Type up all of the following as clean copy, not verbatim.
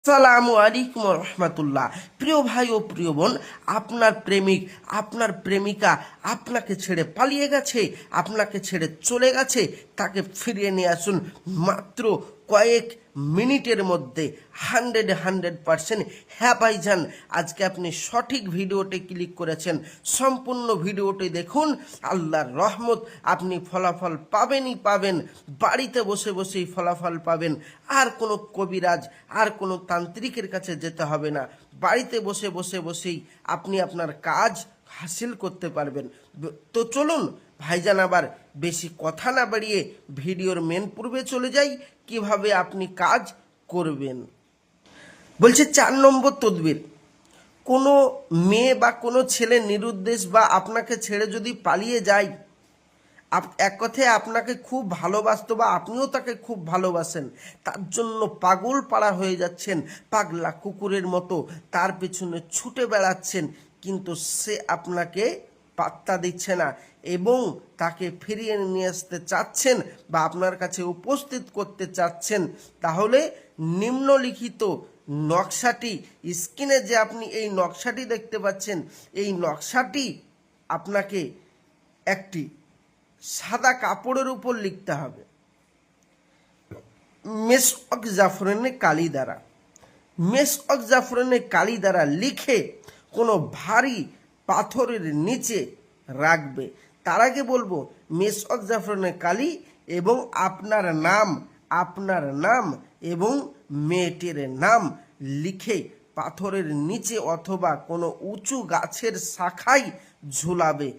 আসসালামু আলাইকুম রহমতুল্লাহ। প্রিয় ভাই ও প্রিয় বোন, আপনার প্রেমিক আপনার প্রেমিকা আপনাকে ছেড়ে পালিয়ে গেছে, আপনাকে ছেড়ে চলে গেছে, তাকে ফিরিয়ে নিয়ে আসুন মাত্র কয়েক মিনিটের মধ্যে। 100% হ্যাঁ ভাইজান, আজকে আপনি সঠিক ভিডিওতে ক্লিক করেছেন। সম্পূর্ণ ভিডিওটি দেখুন, আল্লাহর রহমত আপনি ফলাফল পাবেনই পাবেন, বাড়িতে বসে বসেই ফলাফল পাবেন। আর কোনো কবিরাজ আর কোনো তান্ত্রিকের কাছে যেতে হবে না, বাড়িতে বসেই আপনি আপনার কাজ হাসিল করতে পারবেন। তো চলুন ভাইজান, আবার বেশি কথা না বাড়িয়ে ভিডিওর মেন পূর্বে চলে যাই, কিভাবে আপনি কাজ করবেন। বলছে 4 নম্বর তদবির। কোনো মেয়ে বা কোনো ছেলে নিরুদ্দেশ বা আপনাকে ছেড়ে যদি পালিয়ে যায়, এক কথায় আপনাকে খুব ভালোবাসতো বা আপনিও তাকে খুব ভালোবাসেন, তার জন্য পাগল পাড়া হয়ে যাচ্ছেন, পাগলা কুকুরের মতো তার পেছনে ছুটে বেড়াচ্ছেন, কিন্তু সে আপনাকে পাত্তা দিচ্ছে না এবং তাকে ফিরিয়ে নিয়ে আসতে চাচ্ছেন বা আপনার কাছে উপস্থিত করতে চাচ্ছেন, তাহলে নিম্নলিখিত নকশাটি, স্ক্রিনে যে আপনি এই নকশাটি দেখতে পাচ্ছেন, এই নকশাটি আপনাকে একটি সাদা কাপড়ের উপর লিখতে হবে মেসওয়াক জাফরানে কালি দ্বারা। মেসওয়াক জাফরানে কালি দ্বারা লিখে কোনো ভারী পাথরের নিচে রাখবে। তার আগে বলবো, মেসওয়াক জাফরানে কালি এবং আপনার নাম এবং মেয়েটির নাম লিখে পাথরের নিচে অথবা কোনো উঁচু গাছের শাখায় ঝুলাবে,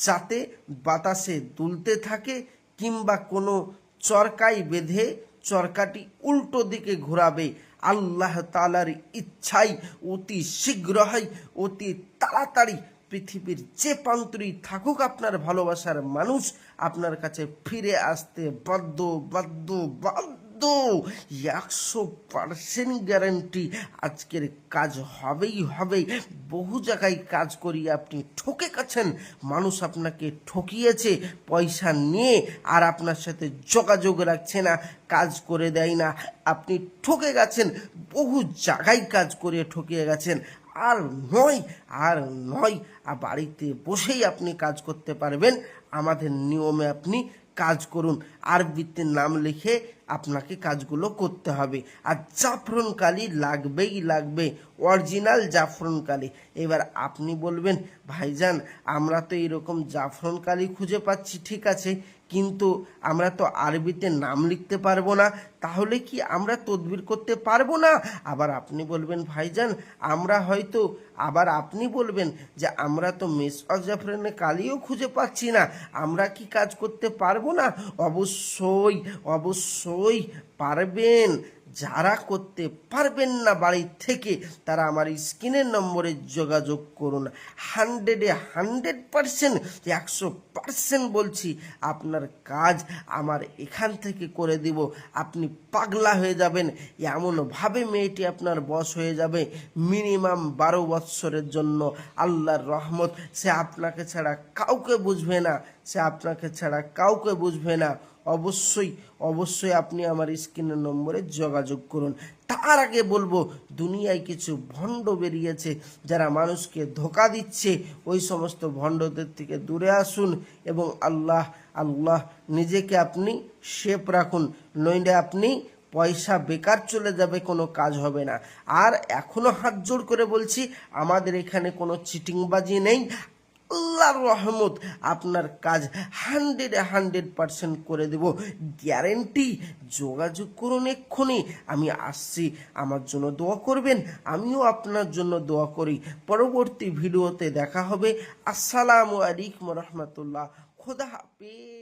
যাতে বাতাসে দুলতে থাকে, কিংবা কোনো চরকায় বেঁধে চরকাটি উল্টো দিকে ঘোরাবে। আল্লাহ তাআলার ইচ্ছায় অতি শীঘ্রই, অতি তাড়াতাড়ি পৃথিবীর যে প্রান্তরেই থাকুক আপনার ভালোবাসার মানুষ আপনার কাছে ফিরে আসতে বাধ্য। 100% গ্যারান্টি আজকের কাজ হবেই হবে। বহু জায়গায় কাজ করিয়ে আপনি ঠকে গেছেন, মানুষ আপনাকে ঠকিয়েছে, পয়সা নিয়ে আর আপনার সাথে যোগাযোগ রাখছে না, কাজ করে দেয় না, আপনি ঠকে গেছেন, বহু জায়গায় কাজ করিয়ে ঠকিয়ে গেছেন। আর নয়, বাড়িতে বসেই আপনি কাজ করতে পারবেন। আমাদের নিয়মে আপনি কাজ করুন, আরবিতে নাম লিখে আপনাকে কাজগুলো করতে হবে। আর জাফরান কালি লাগবে, অরিজিনাল জাফরান কালি। এবার আপনি বলবেন, ভাইজান আমরা তো এরকম জাফরান কালি খুঁজে পাচ্ছি, ঠিক আছে, কিন্তু আমরা তো আরবিতে নাম লিখতে পারবো না, তাহলে কি আমরা তদবির করতে পারবো না? আবার আপনি বলবেন, ভাইজান আমরা হয়তো, আবার আপনি বলবেন যে আমরা তো মেসওয়াক জাফরানে কালিও খুঁজে পাচ্ছি না, আমরা কি কাজ করতে পারবো না? অবশ্যই পারবেন। যারা করতে পারবেন না বাড়ি থেকে, তারা আমার স্ক্রিনের নম্বরে যোগাযোগ করুন। 100% বলছি, আপনার কাজ আমার এখান থেকে করে দিব। আপনি পাগলা হয়ে যাবেন, এমনভাবে মেয়েটি আপনার বশ হয়ে যাবে মিনিমাম 12 বৎসরের জন্য। আল্লাহর রহমত, সে আপনাকে ছাড়া কাউকে বুঝবে না। অবশ্যই আপনি আমার স্ক্রিনের নম্বরে যোগাযোগ করুন। তার আগে বলবো, দুনিয়ায় কিছু ভণ্ড বেরিয়েছে যারা মানুষকে ধোঁকা দিচ্ছে, ওই সমস্ত ভণ্ডদের থেকে দূরে আসুন এবং আল্লাহ নিজেকে আপনি সেফ রাখুন, নইলে আপনি পয়সা বেকার চলে যাবে, কোনো কাজ হবে না। আর এখনো হাত জোড় করে বলছি, আমাদের এখানে কোনো চিটিংবাজি নেই। আল্লাহর রহমত আপনার কাজ 100% করে দেব, গ্যারেন্টি। যোগাযোগ করুন এক্ষুনি, আমি আসছি। আমার জন্য দোয়া করবেন, আমিও আপনার জন্য দোয়া করি। পরবর্তী ভিডিওতে দেখা হবে। আসসালামু আলাইকুম রহমতুল্লাহ। খোদা হাফেজ।